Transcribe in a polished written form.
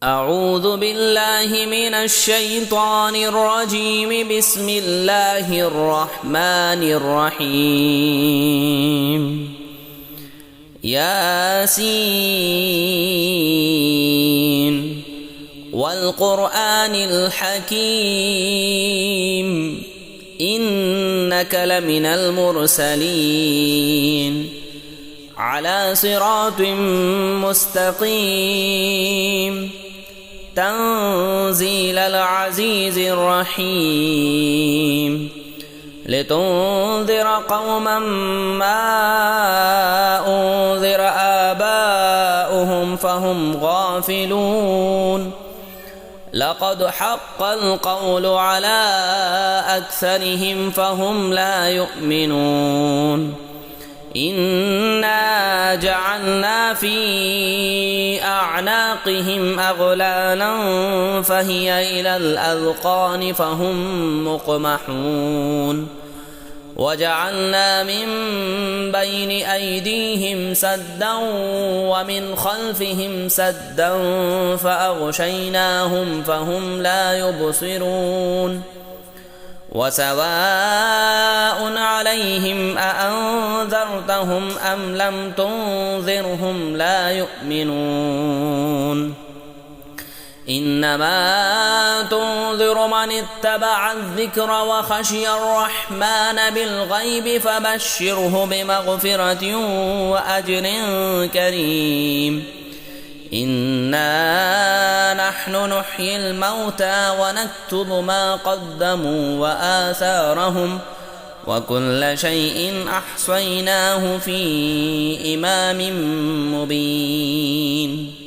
أعوذ بالله من الشيطان الرجيم. بسم الله الرحمن الرحيم. ياسين والقرآن الحكيم إنك لمن المرسلين على صراط مستقيم تنزيل العزيز الرحيم لتنذر قوما ما أنذر آباؤهم فهم غافلون لقد حق القول على أكثرهم فهم لا يؤمنون إنا جعلنا في أعناقهم أغلالا فهي إلى الأذقان فهم مقمحون وجعلنا من بين أيديهم سدا ومن خلفهم سدا فأغشيناهم فهم لا يبصرون وسواء عليهم أأنذرتهم أم لم تنذرهم لا يؤمنون إنما تنذر من اتبع الذكر وخشي الرحمن بالغيب فبشره بمغفرة وأجر كريم إنا نحن نحيي الموتى ونكتب ما قدموا وآثارهم وكل شيء أحصيناه في إمام مبين.